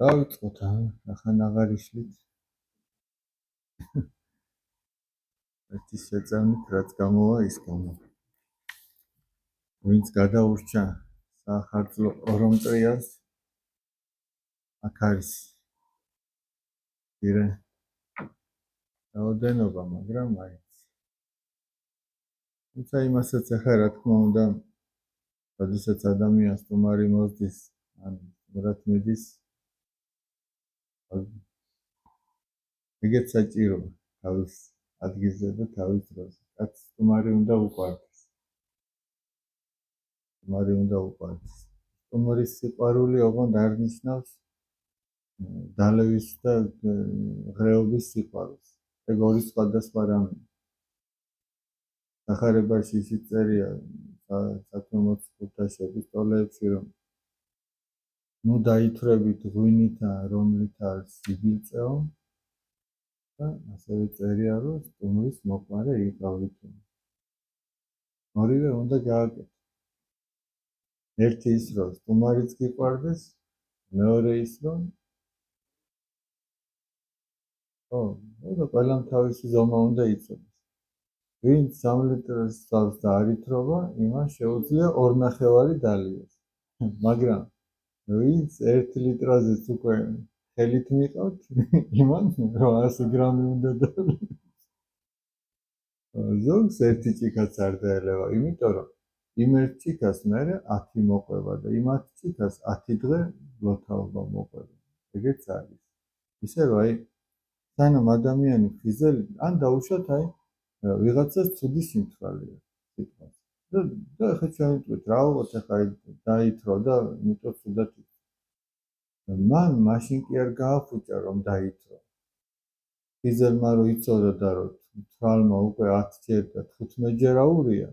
დავიწყოთ ახან აღარ ისლით ერთი შეწამით რაც გამოვა ის გამოვა ვინც გადაურჩა სახარძლო ორომტრიას აქ არის ირე რაოდენობა მაგრამ მაინც თუმცა იმასაც ახლა რა თქმა უნდა როდესაც ადამიანს სტუმარი მოსდის ანურად მიდის ეგეც საჭიროა თავის ადგილზე და თავის დროზე რაც სტუმარი უნდა უყვარდეს სტუმრის სიყვარული ოღონდ არ ნიშნავს დალევის და ღრეობის სიყვარულს ეგ ორი სხვადასხვა რამეა სახარებაში ისიც წერია საქმემოც ხუთაშების ეპისტოლეებში რომ ნუ დაითვრებით ღვინითა რომლით არ სიბილწეო და ასევე წერია რომ სტუმრის მოყვარე იყავით ორივე უნდა გააკეთო ერთი ის რომ სტუმარიც გიყვარდეს მეორე ის რომ და ყველამ თავისი ზომა უნდა იცოდეს ვინც 3 ლიტრს წავს და არ ითრობა იმას შეუძლია 2.5 დალიოს მაგრამ ვინც 1 ლიტრაზეც უკვე ხელით მიყავთ იმან 800 გრამი უნდა დალიოს ზოგს ერთი ჭიქაც არ დაელევა იმიტომ რომ იმ ერთ ჭიქას მერე 10 მოყვება და იმ 10 ჭიქას 10 დღე ლოთაობა მოყვება ეგეც არის ისე რომ აი სანამ ადამიანი ხიზელი ან დაუშვათ აი ვიღაცას ცუდი სიმთვრალეა სიტყვას და ახლა ჩავიტყვით რა ვიყოთ ახლა დაითრო და იმიტომ ცუდად მან მაშინ კი არ გააფუჭა რომ დაითრო ხიზელმა რო იცოდა და რომ თვალმა უკვე 10 ჯერ და 15 ჯერ აურია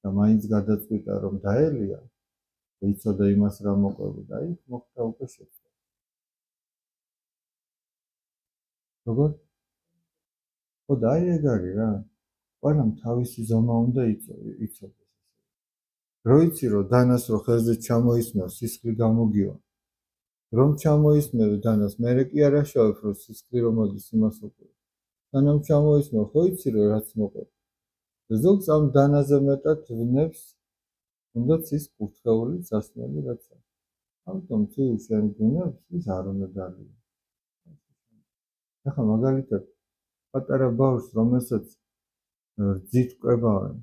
და მაინც გადაწყვიტა რომ დაელია და იცოდა იმას რა მოყვებოდა აი მოხდა უკვე შეცდომა როგორ და აი ეგ არის რა ყველამ თავისი ზომა უნდა იცოდეს რო იცი რომ დანას რო ხელზე ჩამოისმევ სისხლი გამოგივა რომ ჩამოისმევ დანას მერე კი არ აშავებ რომ სისხლი რომ მოდის იმას უყურებ სანამ ჩამოისმევ ხო იცი რომ რაც მოყვება ზოგს ამ დანაზე მეტად ვნებს თუნდაც ის კურთხეული სასმელი რაც არის ამიტომ თუ შენ გუნებს ის არ უნდა დალია ახლა მაგალითად პატარა ბავშვს რომელსაც რძით ყვებავენ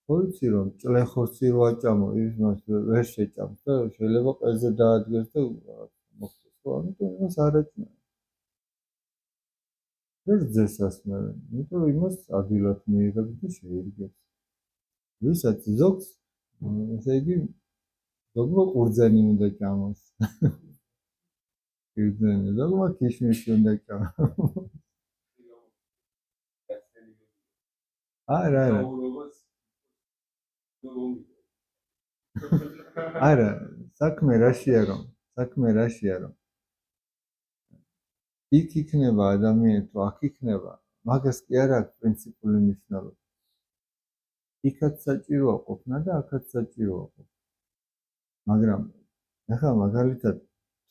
ხო იცი რომ ჭლეხოსი რო აჭამო იმას ვერ შეჭამს და შეიძლება ყელზე დაადგეს და მოხდეს ხო ამიტომ იმას არ ეწნა ვერ ძეს ასმევენ იმიტომ რომ იმას ადვილად მიიღებს და შეირგებს ვისაც ზოგს ესე იგი ზოგმა ყურძენი უნდა ჭამოს ყურძენი ზოგმა ქიშმიში უნდა ჭამოს არა საქმე რაშია რომ იქ იქნება ადამიანი თუ აქ იქნება მაგას კი არ აქვს პრინციპული მნიშვნელობა იქაც საჭიროა ყოფნა და აქაც საჭიროა ყოფნა მაგრამ ახლა მაგალითად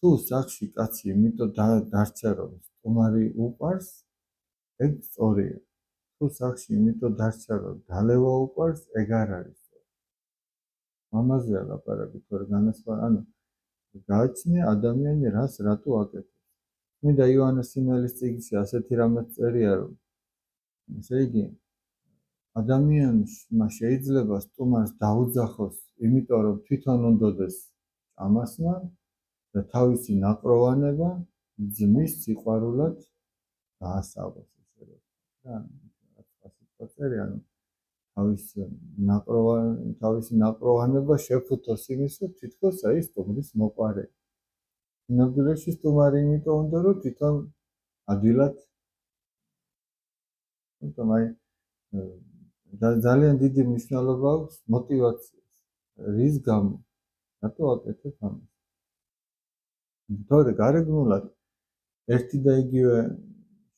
თუ სახში კაცი იმიტომ დარჩა რომ სტუმარი უყვარს ეგ სწორია თუ სახში იმიტომ დარჩა რომ დალევა უყვარს ეგ არ არის ამაზეა ლაპარაკი თორე განასხვავება ანუ გააჩნია ადამიანი რას რატო აკეთებს მინდა იოანეს სინელის წიგნში ასეთი რამე წერია რომ ესე იგი ადამიანმა შეიძლება სტუმარს დაუძახოს იმიტომ რომ თვითონ უნდოდეს ჭამასმა და თავისი ნაყროვანება ძმის სიყვარულად დაასწავლოს ესე რომ რაც წერია ანუ თავისი ნაყროვანება შეფუთოს იმის რომ თითქოს აი სტუმრის მოყვარე ნამდვილად სტუმარი იმიტომ უნდა რომ თვითონ ადვილად თუმცა აი ძალიან დიდი მნიშვნელობა აქვს мотивაციას რის გამო რატო აკეთებ ამას თორე გარეგნულად ერთი და იგივე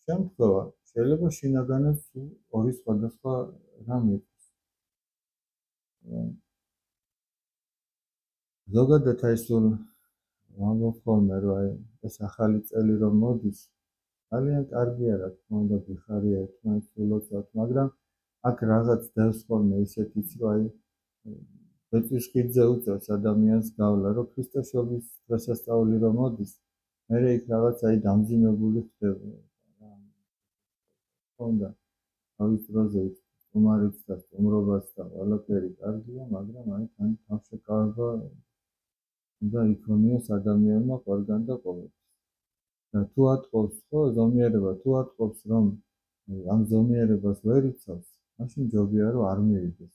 შემთხვევა შეიძლება შინაგანად ორი სხვადასხვა რამე იყოს ზოგადად აი სულ ვამბობ ხოლმე, რომ აი ეს ახალი წელი რომ მოდის, ძალიან კარგია, რა თქმა უნდა, გიხარია ერთმანეთს ულოცავთ, მაგრამ აქ რაღაც დევს ხოლმე ისეთიც, რომ აი ბეწვის ხიდზე უწევს ადამიანს გავლა, რომ ქრისტეშობის დღესასწაული რომ მოდის, მერე იქ რაღაც აი დამძიმებული ხდება. თქონდა თავის დროზე სტუმარიც და სტუმრობაც და ყველაფერი კარგია, მაგრამ აი თან თავშეკავება უნდა იქონიოს ადამიანმა ყველგან და ყოველთვის. და თუ ატყობს ხო ზომიერება, თუ ატყობს რომ ამ ზომიერებას ვერ იცავს, მაშინ ჯობია რომ არ მივიდეს.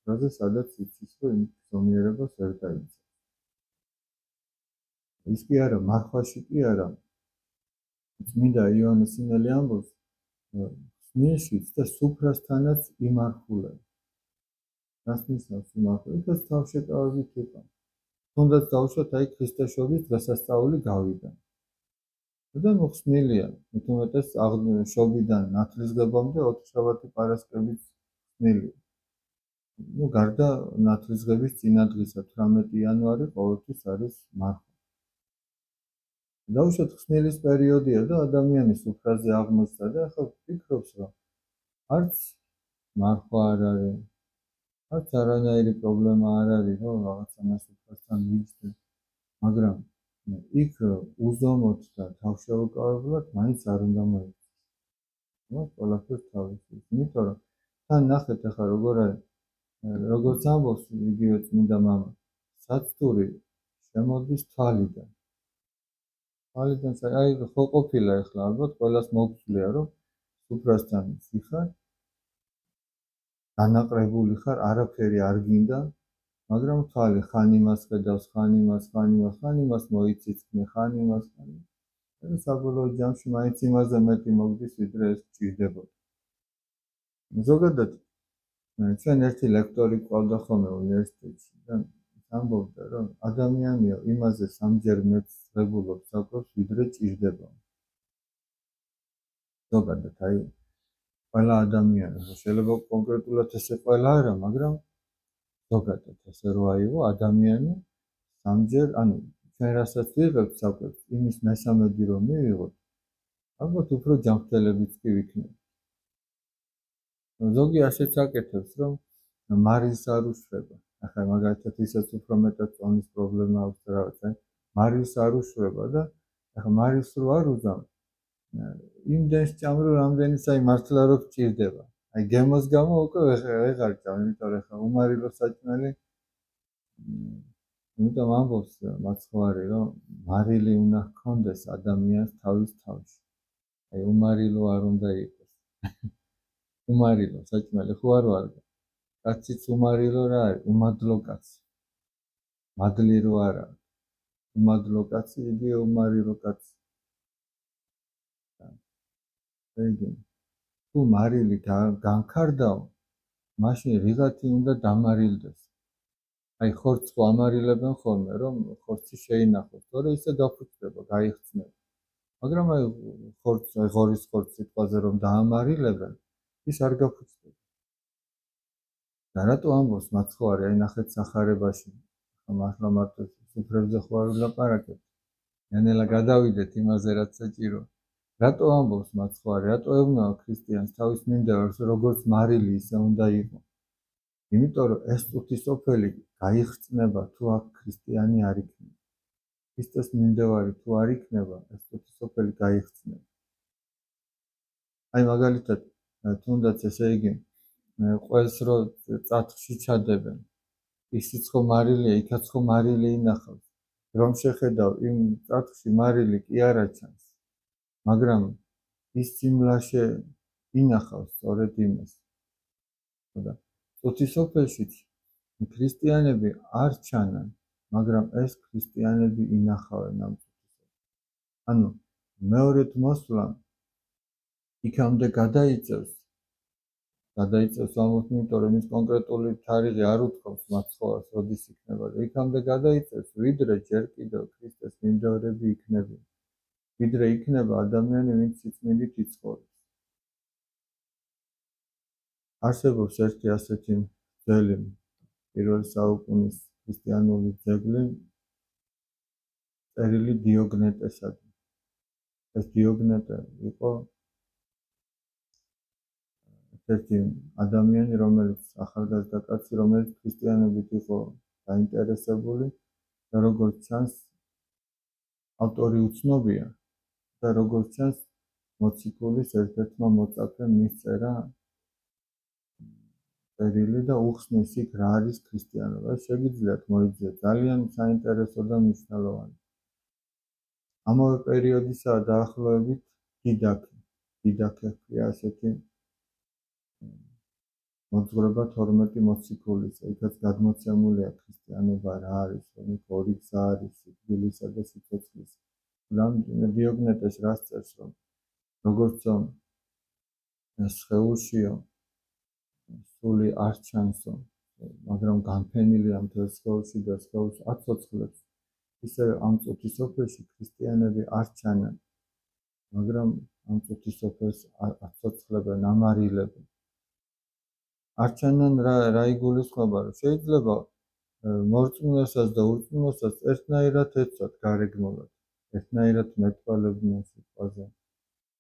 რაზე სადაც იცის რომ იმ ზომიერებას ვერ დაიცავს. ის კი არა, მარხვაში კი არა. წმინდა იოანე სინელი ამბობს, ხსნილშიც და სუფრასთანაც იმარხულებ. რას ნიშნავს იმარხულებ? ეს თავშეკავებით იყო. თუნდაც დავუშვათ აი ქრისტეშობის დღესასწაული გავიდა. და მოხსნილია, მithumetes შობიდან ნათლისღებამდე 4 შაბათი პარასკევით ხსნილია. ну გარდა ნათლისღების წინა დღისა 18 იანვარი ყოველთვის არის მარხვა. დავუშვათ ხსნილის პერიოდია და ადამიანი სუფრაზე აღმოჩნდა და ახლა ფიქრობს რომ არც მარხვა არ არის, არც არანაირი პრობლემა არ არის, რომ რაღაცა სუფრასთან მიჯდე, მაგრამ იქ უზომოდ და თავშეუყარებლად მაინც არ უნდა მოიქცეს. ну ყველაფერს თავისი. იმიტომ რომ თან ნახეთ ახლა როგორ არის, როგორც ამბობს იგივე წმინდა მამა, საცტური შემოდის თვალიდან. თვალიდან აი ხო ყოფილა ახლა ალბათ ყველას მოგწვია რომ სუფრასთან ხარ, დანაყრებული ხარ, არაფერი არ გინდა, მაგრამ თვალი ხან იმას ხედავს, ხან იმას მოიციცკნე, ხან იმას, და საბოლოო ჯამში მაინც იმაზე მეტი მოგდის, ვიდრე ეს გჭირდებოდა. ზოგადად ჩვენ ერთი ლექტორი ყავდა ხოლმე უნივერსიტეტში და ამბობდა რომ ადამიანია იმაზე სამჯერ მეტ ღებულობს საკვებს, ვიდრე ჭირდება. ზოგადად აი ყველა ადამიანი, შეიძლება კონკრეტულად ესე ყველა არა, მაგრამ ზოგადად ესე რო აიღო ადამიანი სამჯერ, ანუ ჩვენ რასაც ვიღებთ საკვებს, იმის მესამედი რომ მივიღოთ, ალბათ უფრო ჯანმრთელებიც კი ვიქნებით. ზოგი ასეც აკეთებს, რომ მარილს არ უშვრება. ახლა მაგალითად ისაც უფრო მეტად წონის პრობლემა აქვს რაღაცა, მარილს არ უშვრება და ახლა მარილს რო არ უძამ, იმდენს ჭამ რომ რამდენიც აი მართლა რო გჭირდება. აი გემოს გამო უკვე ვეღარ ჭამ, იმიტომ რომ ახლა უმარილო საჭმელი, იმიტომ ამბობს მაცხვარი, რომ მარილი უნდა ჰქონდეს ადამიანს თავის თავში. აი უმარილო არ უნდა იყოს. უმარილო საჭმელი ხო არ ვარ? კაციც უმარილო რა არის? უმადლო კაცი. მადლი რო არა. უმადლო კაცი, იგივე უმარილო კაცი. ეგ თუ მარილი განქარდაო, მაშინ რიღათი უნდა დამარილდეს. აი ხორცს ხო ამარილებენ ხოლმე, რომ ხორცი შეინახოს, თორე ისე გაფუძდება, გაიხსნება. მაგრამ აი ხორცს, აი ღორის ხორცს სიტყვაზე რომ დაამარილებენ, ის არ გაფუძდება. და რატო ამბობს მაცხვარი, აი ნახეთ სახარებაში, ახლა მარტო სუფრებზე ხო არ ვლაპარაკებთ. ნელა გადავიდეთ იმაზე, რაც საჭირო. რატო ამბობს მაცხვარი, რატო ეუბნება ქრისტიანს თავის მიმდევარს, როგორც მარილი ისე უნდა იყო? იმიტომ რომ ეს წუთისოფელი გაიხსნება თუ აქ ქრისტიანი არ იქნება. ქრისტეს მიმდევარი თუ არ იქნება, ეს წუთისოფელი გაიხსნება. აი მაგალითად, თუნდაც ესე იგი, ყველს რო წათხში ჩადებენ, ისიც ხო მარილია, იქაც ხო მარილი ინახავს. რომ შეხედავ იმ წათხში მარილი კი არ აჩანს, მაგრამ ის სიმლაშე ინახავს სწორედ იმას. და წუთისოფელშიც ქრისტიანები არ ჩანან, მაგრამ ეს ქრისტიანები ინახავენ ამ წუთისოფელს. ანუ მეორედ მოსვლა იქამდე გადაიწევს ამოთ, იმიტომ რომ ის კონკრეტული თარიღი არ უთქვამს მაცხოვარს, როდის იქნება და იქამდე გადაიწევს, ვიდრე ჯერ კიდევ ქრისტეს მიმდევრები იქნებიან, ვიდრე იქნება ადამიანი, ვინც სიწმინდით იცხოვრებს. არსებობს ერთი ასეთი ძველი პირველი საუკუნის ქრისტიანული ძეგლი, წერილი დიოგნეტესადმი. ეს დიოგნეტე იყო ერთი ადამიანი, რომელიც ახალგაზრდა კაცი, რომელიც ქრისტიანობით იყო დაინტერესებული და როგორც ჩანს, ავტორი უცნობია და როგორც ჩანს, მოციქულის ერთ-ერთმა მოწაფემ მისწერა წერილი და უხსნის იქ რა არის ქრისტიანობა. შეგიძლიათ მოიძიოთ, ძალიან საინტერესო და მნიშვნელოვანი. ამავე პერიოდისაა დაახლოებით დიდაქე ჰქვია ასეთი მოძღვრება 12 მოციქულის, იქაც გადმოცემულია ქრისტიანობა რა არის, რომ ორი გზა არის, სიკვდილისა და სიცოცხლის. დიოგნეტეს რას წერს, რომ როგორც სხეულშიო სული არ ჩანსო, მაგრამ განფენილია მთელ სხეულში და სხეულს აცოცხლებს, ისევე ამ წუთის სოფელში ქრისტიანები არ ჩანან, მაგრამ ამ წუთის სოფელს აცოცხლებენ, ამარილებენ. არ ჩანან რა იგულისხმება, რომ შეიძლება მორწმუნესაც და ურწმუნოსაც ერთნაირად ეცვათ გარეგნულად, ერთნაირად მეტყველებდნენ სიტყვაზე,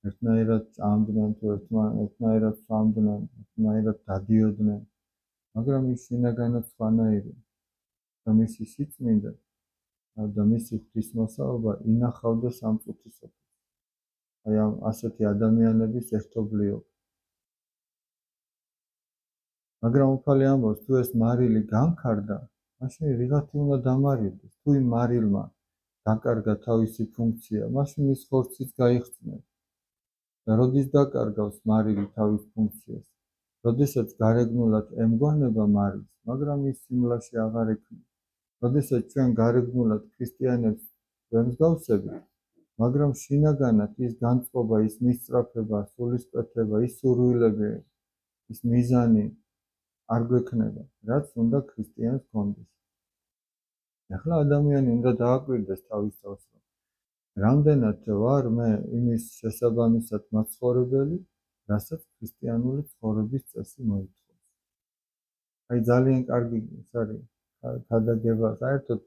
ერთნაირად ჭამდნენ თუ ერთნაირად სვამდნენ, ერთნაირად დადიოდნენ, მაგრამ ის შინაგანად სხვანაირია და მისი სიწმინდე და მისი ღვთისმოსაობა ინახავდა სამწუთის სოფელს. აი ამ ასეთი ადამიანების ერთობლიობა. მაგრამ უფალი ამბობს, თუ ეს მარილი განქარდა, მაშინ რიღათი უნდა დამარილდეს. თუ იმ მარილმა დაკარგა თავისი ფუნქცია, მაშინ ის ხორციც გაიხსნება. და როდის დაკარგავს მარილი თავის ფუნქციას? როდესაც გარეგნულად ემგვანება მარილს, მაგრამ ის სიმლაში აღარ ექმნება. როდესაც ჩვენ გარეგნულად ქრისტიანებს ვემსგავსებით, მაგრამ შინაგანად ის განწყობა, ის მისწრაფება, სულისკვეთება, ის სურვილები, ის მიზანი არ გვექნება, რაც უნდა ქრისტიანს ჰქონდეს. ახლა ადამიანი უნდა დააკვირდეს თავის თავს, რამდენად ვარ მე იმის შესაბამისად მაცხოვრებელი, რასაც ქრისტიანული ცხოვრების წესი მოითხოვს. აი ძალიან კარგი ის არის ქადაგება, საერთოდ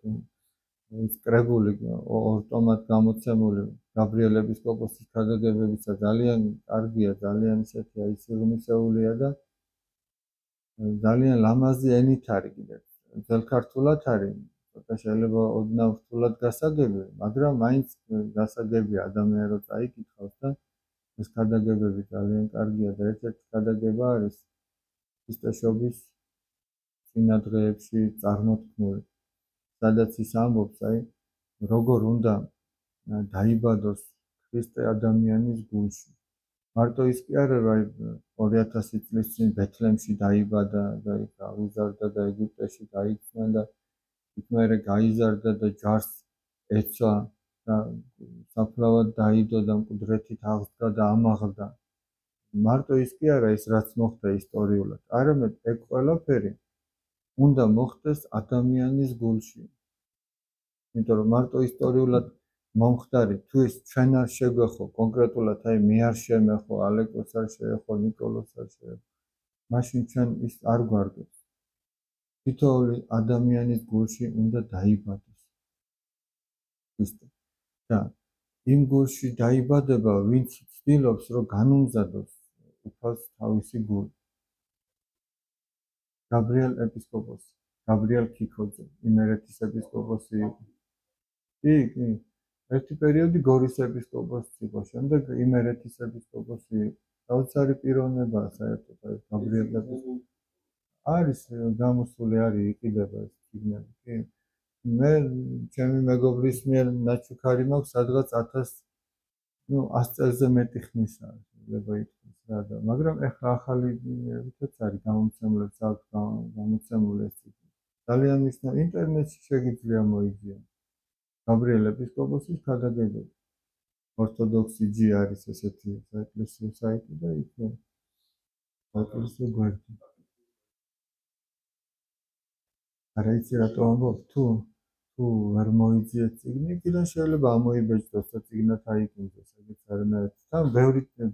ის კრებული ორტომად გამოცემული გაბრიელ ეპისკოპოსის ქადაგებებისა ძალიან კარგია, ძალიან ისეთი აი სიღრმისეულია და ძალიან ლამაზი ენით არის კიდევ. ძველ ქართულად არის, ცოტა შეიძლება ოდნავ რთულად გასაგები, მაგრამ მაინც გასაგებია ადამიანს რო წაიკითხავს და ეს ქადაგებები ძალიან კარგია და ერთ-ერთი ქადაგება არის ქრისტეშობის წინადღეებში წარმოთქმული, სადაც ის ამბობს, აი როგორ უნდა დაიბადოს ქრისტე ადამიანის გულში. მარტო ის კი არა, რომ 2000 წლის წინ ბეთლემში დაიბადა და იქ აღიზარდა და ეგვიპტეში გაიქცნა და იქ მერე გაიზარდა და ჯარს ეცვა და საფლავად დაიდო და მკვდრეთით აღსდგა და ამაღლდა. მარტო ის კი არა, ის რაც მოხდა ისტორიულად, არამედ ეგ ყველაფერი უნდა მოხდეს ადამიანის გულში. იმიტომ რომ მარტო ისტორიულად მომხდარი, თუ ის ჩვენ არ შეგვეხო, კონკრეტულად აი მე არ შემეხო, ალეკოს არ შეეხო, ნიკოლოს არ შეეხო, მაშინ ჩვენ ის არ გვარგებს. თითოეული ადამიანის გულში უნდა დაიბადოს ქრისტე. და იმ გულში დაიბადება, ვინც ცდილობს, რომ განუმზადოს უფალს თავისი გული. გაბრიელ ეპისკოპოსი, გაბრიელ ქიქოძე, იმერეთის ეპისკოპოსი იყო. კი. ერთი პერიოდი გორის ეპისკოპოსი იყო, შემდეგ იმერეთის ეპისკოპოსი იყო. საოცარი პიროვნებაა საერთოდ ეს გაბრიელ ეპისკოპოსი. არის გამოსული, არის იყიდება ეს წიგნები, კი. მე ჩემი მეგობრის მიერ ნაჩუქარი მაქვს, სადღაც 100 წელზე მეტი ხნისა, შეიძლება ითქვას რა და, მაგრამ ეხლა ახალი რითაც არის გამომცემლებს აქვს გამოცემული ეს წიგნი. ძალიან მნიშვნელოვანი, ინტერნეტში შეგიძლია მოიძიო. გაბრიელ ეპისკოპოსის ქადაგებები. ორთოდოქსი.g არის ესეთი საეკლესიო საიტი და იქ საეკლესიო გვერდი. არა იცი რატო ამბობ, თუ ვერ მოიძიეთ წიგნი, იქიდან შეიძლება ამოიბეჭდოს და წიგნად აიკინძოს, ეგეც არანაირად. თან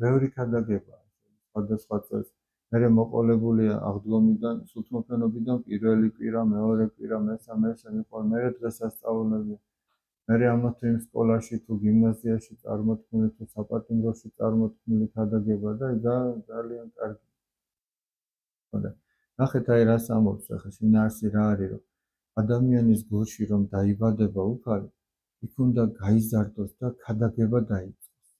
ბევრი ქადაგებაა, სხვადასხვა წელს. მერე მოყოლებულია აღდგომიდან, სულთმოფენობიდან პირველი კვირა, მეორე კვირა, მესამე, მერე დღესასწაულები. მე ამა თუ იმ სკოლაში თუ გიმნაზიაში წარმოთქმული თუ საპატიმროში წარმოთქმული ქადაგება და ძალიან კარგი. ხოდა ნახეთ აი რას ამბობს ახლა შინაარსი რა არის რომ ადამიანის გულში რომ დაიბადება უფალი იქ უნდა გაიზარდოს და ქადაგება დაიწყოს.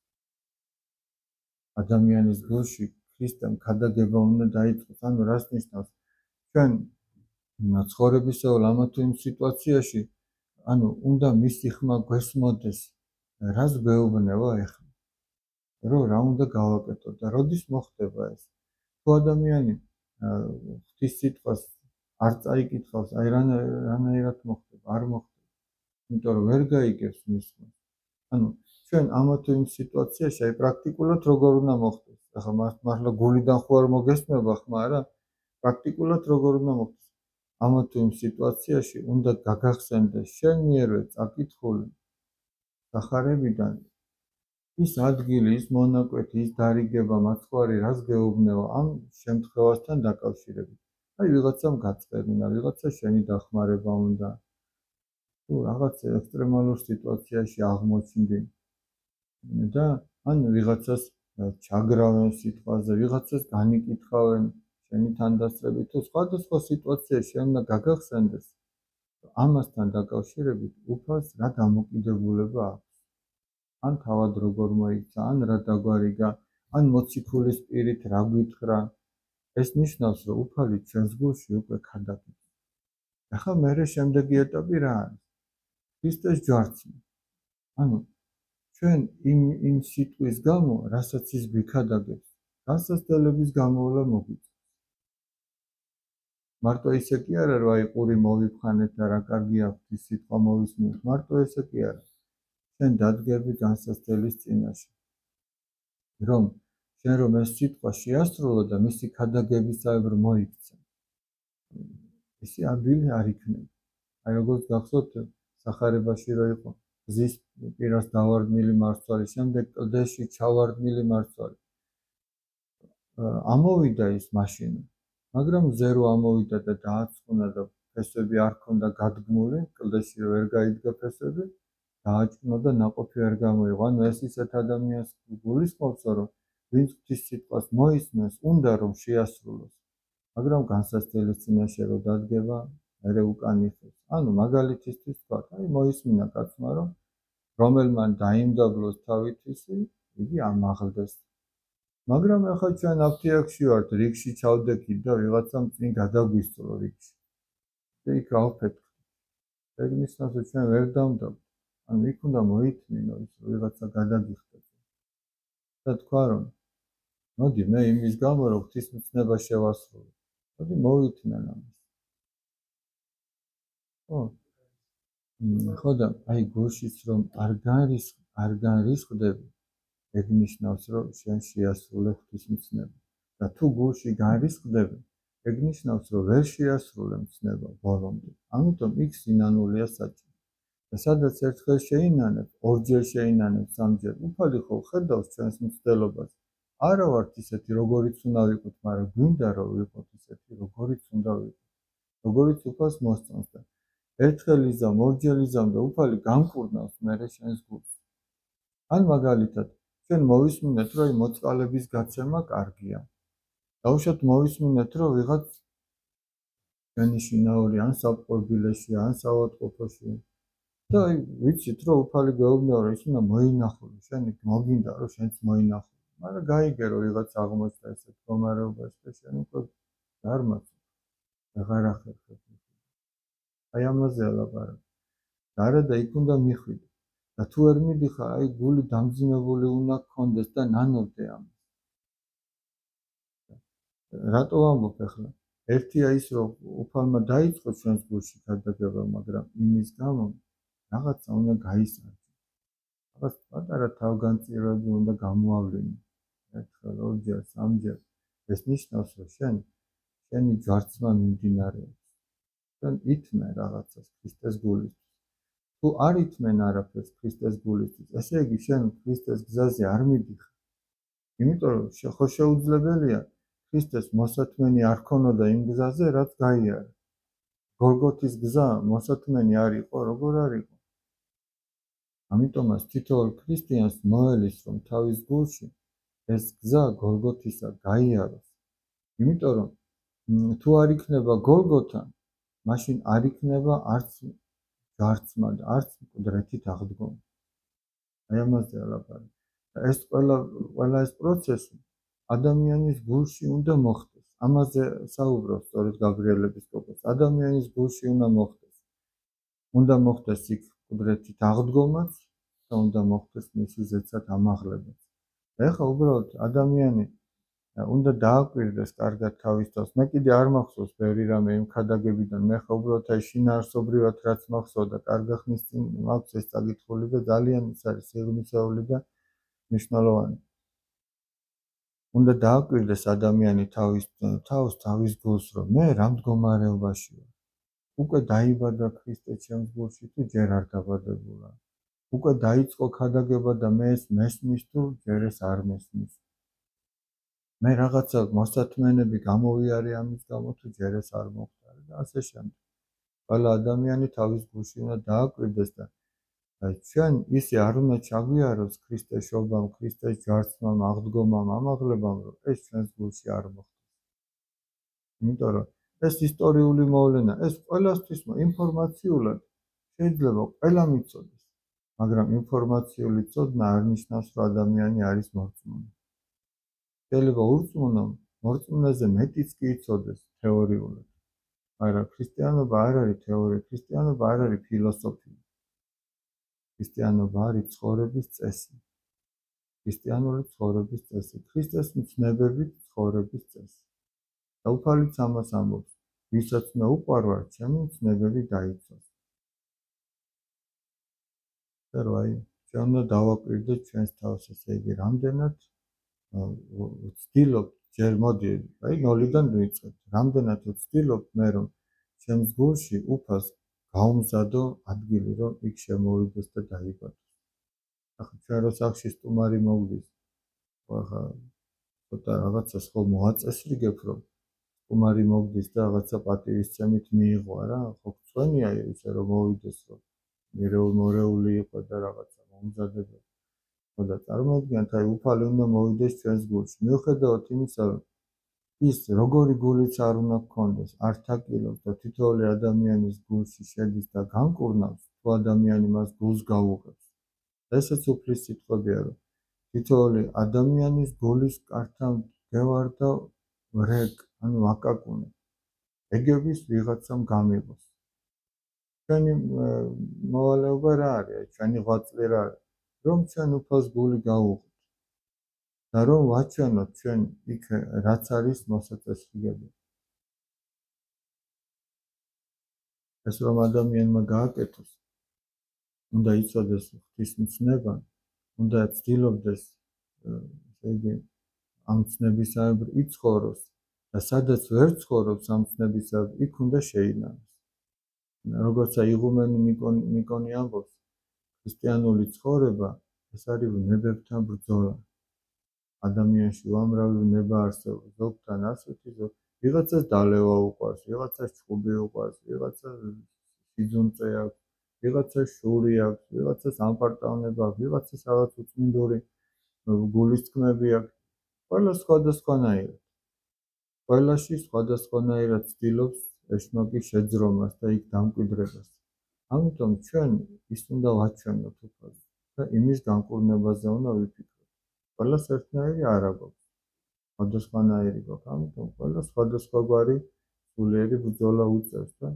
ადამიანის გულში ქრისტემ ქადაგება უნდა დაიწყოს. ანუ რას ნიშნავს? ჩვენ ცხოვრებისეულ ამა თუ იმ სიტუაციაში ანუ უნდა მისი ხმა გვესმოდეს. რას გვეუბნება ეხლა? რომ რა უნდა გავაკეთო და როდის მოხდება ეს? თუ ადამიანი ღვთის სიტყვას არ წაიკითხავს, აი რანაირად მოხდება? არ მოხდება. იმიტომ რომ ვერ გაიგებს მის ხმას. ანუ ჩვენ ამა თუ იმ სიტუაციაში აი პრაქტიკულად როგორ უნდა მოხდეს? ახლა მართლა გულიდან ხო არ მოგესმება ხმა არა? პრაქტიკულად როგორ უნდა მოხდეს? ამა თუ იმ სიტუაციაში უნდა გაგახსენდეს შენ მიერვე წაკითხული სახარებიდან ის ადგილი, ის მონაკვეთი, ის დარიგება, მაცხვარი რას გეუბნება ამ შემთხვევასთან დაკავშირებით. აი ვიღაცამ გაწყერინა, ვიღაცა შენი დახმარება უნდა. თუ რაღაც ექსტრემალურ სიტუაციაში აღმოჩნდი და ან ვიღაცას ჩაგრავენ სიტყვაზე, ვიღაცას განიკითხავენ შენი თანდასწრებით თუ სხვადასხვა სიტუაციაში შენ უნდა გაგახსენდეს ამასთან დაკავშირებით უფალს რა დამოკიდებულება აქვს. ან თავად როგორ მოიქცა, ან რა დაგვარიგა, ან მოციქულის პირით რა გვითხრა. ეს ნიშნავს, რომ უფალი ჩვენს გულში უკვე ქადაგებს. ახლა მერე შემდეგი ეტაპი რა არის? ქრისტეს ჯვარცმა. ანუ ჩვენ იმ სიტყვის გამო, რასაც ის გვიქადაგებს, განსაცდელების გამოვლა მოგვიწევს. მარტო ისე კი არა, რომ აი ყური მოვიფხანეთ და რა კარგია ღვთის სიტყვა მოვისმინოთ, მარტო ესე კი არა. შენ დადგები განსაცდელის წინაშე. რომ შენ რომ ეს სიტყვა შეასრულო და მისი ქადაგებისაებრ მოიქცე. ისი ადვილი არ იქნება. აი როგორც გახსოვთ სახარებაში რო იყო გზის პირას დავარდნილი მარცვალი, შემდეგ კლდეში ჩავარდნილი მარცვალი. ამოვიდა ის მაშინ, მაგრამ ზერო ამოვიდა და დააწყუნა და ფესვები არ ქონდა გადგმული, კლდეში ვერ გაიდგა ფესვები. დააჭმო და ნაყოფი არ გამოიღო. ანუ ეს ისეთ ადამიანს გულისხმობს, რომ ვინც ღვთის სიტყვას მოისმენს, უნდა რომ შეასრულოს. მაგრამ განსაცდელის წინაშე რო დადგება, მერე უკან იხევს. ანუ მაგალითისთვის ვთქვათ, აი მოისმინა კაცმა, რომ რომელმან დაიმდაბლოს თავითვისი, იგი ამაღლდეს. მაგრამ ახლა ჩვენ აფთიაქში ვართ, რიგში ჩავდექით და ვიღაცამ წინ გადაგვისწრო რიგში. და იქ ავფეთქ. ეგ ნიშნავს, რომ ჩვენ ვერ დავდაბლოთ. ანუ იქ უნდა მოითმინო ის ვიღაცა გადაგიხდეთ და თქვა რომ მოდი მე იმის გამო რომ ღვთისმცნება შევასრულო მოდი მოვითმენ ამას ხო და აი გულშიც რომ არ განრისხდები ეგ ნიშნავს რომ შენ შეასრულე ღვთისმცნება და თუ გულში განრისხდები ეგ ნიშნავს რომ ვერ შეასრულე მცნება ბოლომდე ამიტომ იქ სინანულია საჭირო და სადაც ერთხელ შეინანებ, ორჯერ შეინანებ, სამჯერ, უფალი ხო ხედავს ჩვენს მცდელობას. არა ვართ ისეთი, როგორიც უნდა ვიყოთ, მაგრამ გვინდა რომ ვიყოთ ისეთი, როგორიც უნდა ვიყოთ. როგორიც უფალს მოსწონს და ერთხელ იზამ, ორჯერ იზამ და უფალი გამკურნავს მერე შენს გულს. ან მაგალითად, ჩვენ მოვისმინეთ, რომ მოწყალების გაცემა კარგია. დაუშვათ მოვისმინეთ, რომ ვიღაც ჩვენი შინაური ან საპყრობილეშია, ან საავადმყოფოშია. და ვიცით რომ უფალი გვეუბნება რომ ის უნდა მოინახულო შენ მოგინდა რომ შენც მოინახულო მაგრამ გაიგერო ვიღაც აღმოჩნდა ესეთ მდგომარეობაში და შენ უკვე დარმაც აღარ ახერხებ აი ამაზე ლაპარაკი და არა და იქ უნდა მიხვიდე და თუ ვერ მიდიხარ აი გული დამძიმებული უნდა გქონდეს და ნანობდე ამას რატო ამბობ ახლა ერთია ის რომ უფალმა დაიწყო ჩვენს გულში ქადაგება მაგრამ იმის გამო რაღაცა უნდა გაისარჯო. რაღაც პატარა თავგანწირვები უნდა გამოავლინო. ერთხელ, ორჯერ, სამჯერ. ეს ნიშნავს, რომ შენი ჯვარცმა მიმდინარეობს. შენ ითმე რაღაცას ქრისტეს გულისთვის. თუ არ ითმენ არაფერს ქრისტეს გულისთვის, ესე იგი შენ ქრისტეს გზაზე არ მიდიხარ. იმიტომ რომ ხო შეუძლებელია ქრისტეს მოსათმენი არ ქონოდა იმ გზაზე, რაც გაიარა. გოლგოთის გზა მოსათმენი არ იყო, როგორ არ იყო? ამიტომაც თითოეულ ქრისტიანს მოელის, რომ თავის გულში ეს გზა გოლგოთისა გაიაროს. იმიტომ რომ თუ არ იქნება გოლგოთა, მაშინ არ იქნება არც ჯარცმა და არც მკვდრეთით აღდგომა. აი ამაზე ლაპარაკი. ეს ყველა ეს პროცესი ადამიანის გულში უნდა მოხდეს. ამაზე საუბრობს სწორედ გაბრიელ ეპისკოპოსი. ადამიანის გულში უნდა მოხდეს. უნდა მოხდეს იქ მკვდრეთით აღდგომაც და უნდა მოხდეს მისი ზეცად ამაღლებაც. ეხლა უბრალოდ ადამიანი უნდა დააკვირდეს კარგად თავის თავს. მე კიდე არ მახსოვს ბევრი რამე იმ ქადაგებიდან. მე ხა უბრალოდ აი შინაარსობრივად რაც მახსოვდა, კარგა ხნის წინ მაქვს ეს წაკითხული და ძალიან ის არის სიღრმისეული და მნიშვნელოვანი. უნდა დააკვირდეს ადამიანი თავის გულს, რომ მე რა მდგომარეობაში ვარ. უკვე დაიბადა ქრისტე ჩემს გულში თუ ჯერ არ დაბადებულა. უკვე დაიწყო ქადაგება და მე ეს მესმის თუ ჯერ ეს არ მესმის. მე რაღაცა მოსათმენები გამოვიარე ამის გამო თუ ჯერ ეს არ მოხდა და ასე შემდეგ. ყველა ადამიანი თავის გულში უნდა დააკვირდეს და ჩვენ ისე არ უნდა ჩაგვიაროს ქრისტეს შობამ, ქრისტეს ჯარცმამ, აღდგომამ, ამაღლებამ, რომ ეს ჩვენს გულში არ მოხდეს. იმიტომ რომ ეს ისტორიული მოვლენა, ეს ყველასთვის ინფორმაციულად შეიძლება ყველა მიცოდეს, მაგრამ ინფორმაციული ცოდნა არ ნიშნავს, რომ ადამიანი არის მორწმუნე. შეიძლება მორწმუნეზე მეტიც კი იცოდეს თეორიულად. მაგრამ ქრისტიანობა არ არის თეორია, ქრისტიანობა არ არის ფილოსოფია. ქრისტიანობა არის ცხოვრების წესი. ქრისტიანული ცხოვრების წესი, ქრისტეს მცნებებით ცხოვრების წესი. და უფალიც ამას ამბობს, ვისაც მე უყვარვარ, ჩემი მცნებები დაიცვას. და აი, ჩვენ უნდა დავაკვირდეთ ჩვენს თავს, ესე იგი, რამდენად ვცდილობ, ჯერ მოდი, აი, ნოლიდან ვიწყებთ. რამდენად ვცდილობ მე, რომ ჩემს გულში უფალს გაუმზადო ადგილი, რომ იქ შემოვიდეს და დაიბადოს. ახლა ჩვენ რო სახში სტუმარი მოვიდეს, ახლა ცოტა რაღაცას ხო მოაწესრიგებ, რომ სტუმარი მოვიდეს და რაღაცა პატივისცემით მიიღო რა, ხო გწვენია ისე რომ მოვიდეს, რომ მორეული იყო და რაღაცა მომზადება. ხო და წარმოიდგინეთ, აი უფალი უნდა მოვიდეს ჩვენს გულში. მიუხედავად იმისა, რომ ის როგორი გულიც არ უნდა გქონდეს, არ თაკილობს და თითოეული ადამიანის გულში შედის და განკურნავს, თუ ადამიანი მას გულს გაუღებს. ესეც უფლის სიტყვებია, რომ თითოეული ადამიანის გულის კართან გევარ და ვრეკ, ანუ აკაკუნე. ეგების ვიღაცამ გამიღოს. ჩვენი მოვალეობა რა არის? ჩვენი ღვაწლი რა არის? რომ ჩვენ უფალს გული გაუღოთ. და რომ ვაჩვენოთ ჩვენ იქ რაც არის მოსაწესრიგებელი. ეს რომ ადამიანმა გააკეთოს, უნდა იცოდეს ღვთისმცნება, უნდა ცდილობდეს, ესე იგი, ამ ცნებისაებრ იცხოვროს და სადაც ვერ ცხოვრობს ამ ცნებისაებრ, იქ უნდა შეინანოს. როგორც იღუმენი ნიკონი ამბობს, ქრისტიანული ცხოვრება ეს არის ვნებებთან ბრძოლა. ადამიანში უამრავი ვნება არსებობს, ზოგთან ასეთი, ვიღაცას დალევა უყვარს, ვიღაცას ჭუბი უყვარს, ვიღაცას სიძუნწე აქვს, ვიღაცას შური აქვს, ვიღაცას ამპარტავნება აქვს, ვიღაცას რაღაც უწმინდური გულისწყმები აქვს. ყველა სხვადასხვანაირად. ყველაში სხვადასხვანაირად ცდილობს ეშმაკი შეძრომას და იქ დამკვიდრებას. ამიტომ ჩვენ ის უნდა ვაჩვენოთ უფალს და იმის განკურნებაზე უნდა ვიფიქროთ. ყველას ერთნაირი არ აქვს. სხვადასხვანაირი გვაქვს, ამიტომ ყველა სხვადასხვაგვარი სულიერი ბრძოლა უწევს და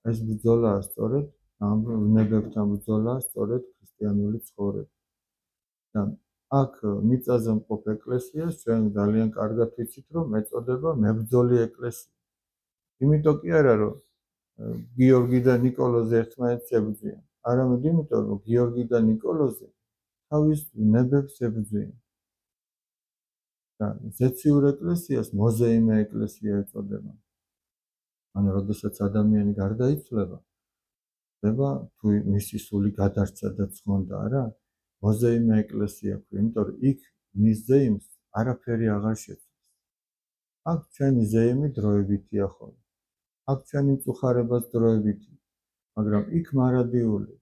ეს ბრძოლაა სწორედ ამ ვნებებთან ბრძოლაა სწორედ ქრისტიანული ცხოვრება. და აქ მიწაზე მყოფ ეკლესიას ჩვენ ძალიან კარგად ვიცით, რომ ეწოდება მებრძოლი ეკლესია. იმიტომ კი არა, რომ გიორგი და ნიკოლოზი ერთმანეთს ებრძვიან, არამედ იმიტომ, რომ გიორგი და ნიკოლოზი თავის ვნებებს ებრძვიან. და ზეციურ ეკლესიას მოზეიმე ეკლესია ეწოდება. ანუ როდესაც ადამიანი გარდაიცვლება, ხდება თუ მისი სული გადარჩა და ცხონდა არა, მოზეიმე ეკლესია ქვია, იმიტომ რომ იქ მის ზეიმს არაფერი აღარ შეცვლის. აქ ჩვენი ზეიმი დროებითია ხოლმე. აქ ჩვენი მწუხარებაც დროებითია, მაგრამ იქ მარადიული.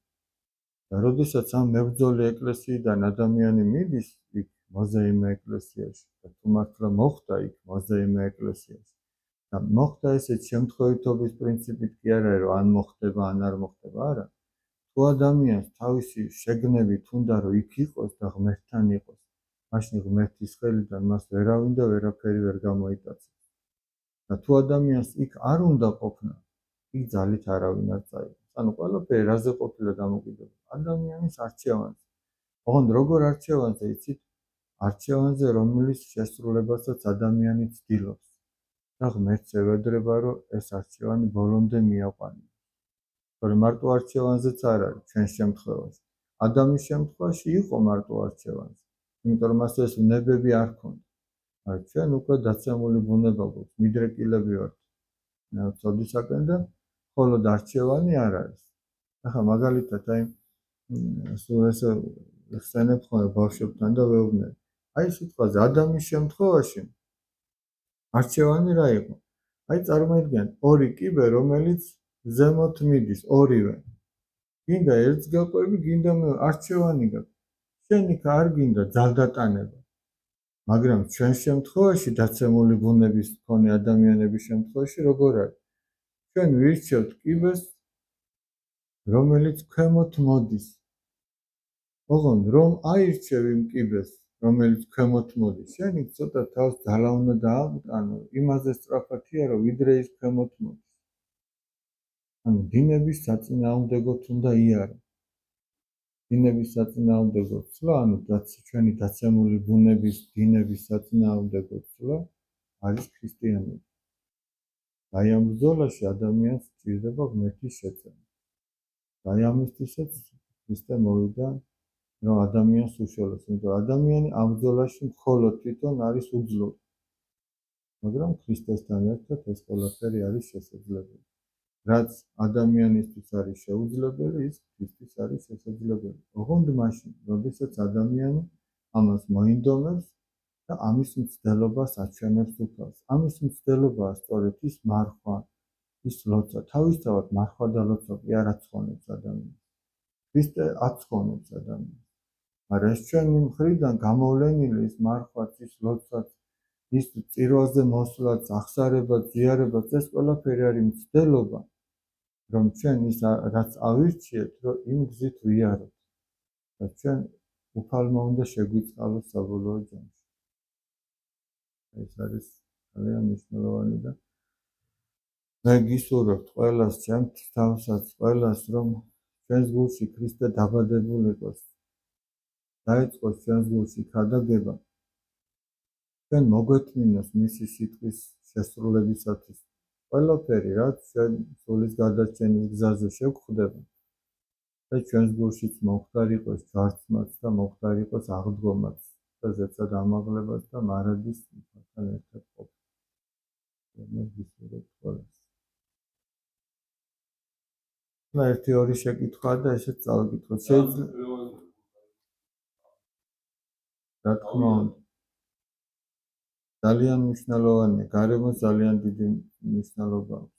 და როდესაც ამ მებრძოლი ეკლესიიდან ადამიანი მიდის იქ მოზეიმე ეკლესიაში და თუ მართლა მოხვდა იქ მოზეიმე ეკლესიაში და მოხდა ესეც შემთხვევითობის პრინციპით კი არა რომ ან მოხდება ან არ მოხდება არა თუ ადამიანს თავისი შეგნებით უნდა რომ იქ იყოს და ღმერთთან იყოს მაშინ ღმერთის ხელიდან მას ვერავინ და ვერაფერი ვერ გამოიტაცებს და თუ ადამიანს იქ არ უნდა ყოფნა იქ ძალით არავინ არ წაიღებს ანუ ყველაფერი რაზე ყოფილა დამოკიდებული ადამიანის არჩევანზე ოღონდ როგორ არჩევანზე იცით არჩევანზე რომელიც შესრულებასაც ადამიანი ცდილობს და ღმერთს ევედრება რომ ეს არჩევანი ბოლომდე მიაყვანოს თორემ მარტო არჩევანზეც არ არის ჩვენს შემთხვევაში ადამიანის შემთხვევაში იყო მარტო არჩევანზე იმიტომ რომ მას ეს ნებები არ ჰქონდა მაგრამ ჩვენ უკვე დაცემული ბუნება გვაქვს მიდრეკილები ვართ ცოდვისაკენ და მხოლოდ არჩევანი არ არის ახლა მაგალითად აი სულ ესე ხსენებ ხოლმე ბავშვებთან და ვეუბნები აი სიტყვაზე ადამიანის შემთხვევაში არჩევანი რა იყო აი წარმოიდგინეთ ორი კიბე რომელიც ზემოთ მიდის ორივე გინდა ერთს გაყვები გინდა არჩევანი გაქვს შენ იქ არ გინდა ძალდატანება მაგრამ ჩვენ შემთხვევაში დაცემული ბუნების მქონე ადამიანების შემთხვევაში როგორ არის ჩვენ ვირჩევთ კიბეს რომელიც ქვემოთ მოდის ოღონდ რომ აირჩევ იმ კიბეს რომელიც ქვემოთ მოდის შენ იქ ცოტა თავს ძალა უნდა დაამტანო იმაზე სწრაფათია რომ ვიდრე ის ქვემოთ მოდის ანუ დინების საწინააღმდეგოდ უნდა იარო დინების საწინააღმდეგოდ ცლა ანუ ჩვენი დაცემული ბუნების დინების საწინააღმდეგოდ ცლა არის ქრისტიანობა აი ამ ბრძოლაში ადამიანს სჭირდება ღმერთის შეცემა აი ამისთვისაც ქრისტე მოვიდა რომ ადამიანს უშველოს იმიტომ ადამიანი ამ ბრძოლაში მხოლოდ თვითონ არის უძლური მაგრამ ქრისტესთან ერთად ეს ყველაფერი არის შესაძლებელი რაც ადამიანისთვის არის შეუძლებელი ის ქრისტეს არის შესაძლებელი ოღონდ მაშინ როდესაც ადამიანი ამას მოინდომებს და ამის მცდელობას აჩვენებს უფალს ამის მცდელობაა სწორედ ის მარხვა ის ლოცვა თავისთავად მარხვა და ლოცვა კი არ აცხონებს ადამიანს ქრისტე აცხონებს ადამიანს მაგრამ ეს ჩვენი მხრიდან გამოვლენილი ის მარხვაც ის ლოცვაც ის წირვაზე მოსვლაც აღსარებაც ზიარებაც ეს ყველაფერი არის მცდელობა რომ ჩვენ ის რაც ავირჩიეთ რომ იმ გზით ვიაროთ და ჩვენ უფალმა უნდა შეგვიწყალოს საბოლოო ჯამში ეს არის ძალიან მნიშვნელოვანი და მე გისურვებთ ყველას ჩემთ თავსაც ყველას რომ ჩვენს გულში ქრისტე დაბადებული იყოს დაიწყოს ჩვენს გულში ქადაგება ჩვენ მოგვეთმინოს მისი სიტყვის შესრულებისათვის ყველაფერი რაც ჩვენ სულის გადარჩენის გზაზე შევხვდება და ჩვენს გულშიც მომხდარ იყოს ჯვარცმაც და მომხდარ იყოს აღდგომაც და ზეცად ამაღლებას და მარადის მისთან ერთად ყოფნა მე გისურვებთ ყველას ერთი ორი შეკითხვაა და ესეც წავიკითხოთ შეიძლება რა თქმა უნდა ძალიან მნიშვნელოვანია გარემოს ძალიან დიდი მნიშვნელობა აქვს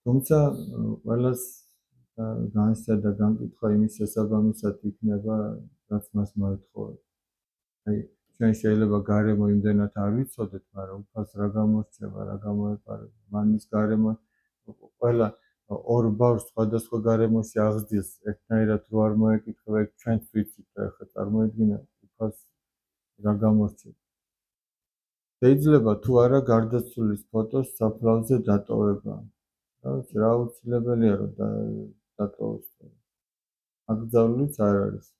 თუმცა ყველას განსწრება განკითხვა იმის შესაბამისად იქნება რაც მას მოეთხოვება აი ჩვენ შეიძლება გარემო იმდენად არ ვიცოდეთ მაგრამ უფალს რა გამორჩება რა გამოეპარება მანის გარემო ყველა ორ ბავშვს სხვადასხვა გარემოში აღზრდის ერთნაირად რო არ მოეკითხება ეგ ჩვენც ვიცით და ახლა წარმოიდგინეთ უფალს რა გამორჩება შეიძლება თუ არა გარდაცვლილის ფოტოს საფლავზე დატოვება რა აუცილებელია რომ დატოვოს აკრძალულიც არ არის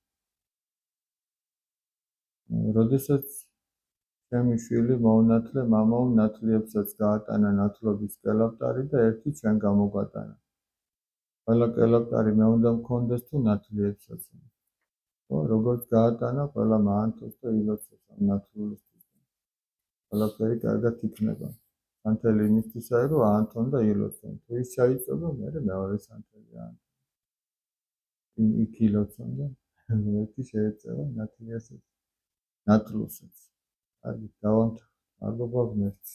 როდესაც ჩემი შვილი მოუნათლე მამამ ნათლიებსაც გაატანა ნათლობის კელაპტარი და ერთი ჩვენ გამოგვატანა ყველა კელაპტარი მე უნდა მქონდეს თუ ნათლიებსაც როგორც გაატანა ყველა მაანთოს და ილოცოს ამ ნათლულისთვის ყველაფერი კარგად იქნება სანთელი იმისთვისა რომ აანთონ და ილოცონ თუ ის ჩაიწობა მე მეორე სანთელი აანთონ იქ ილოცონ და ერთი შეეწევა ნათლიასაც ნათლუსაც. კარგი, დავამთავრე. მადლობა ღმერთს.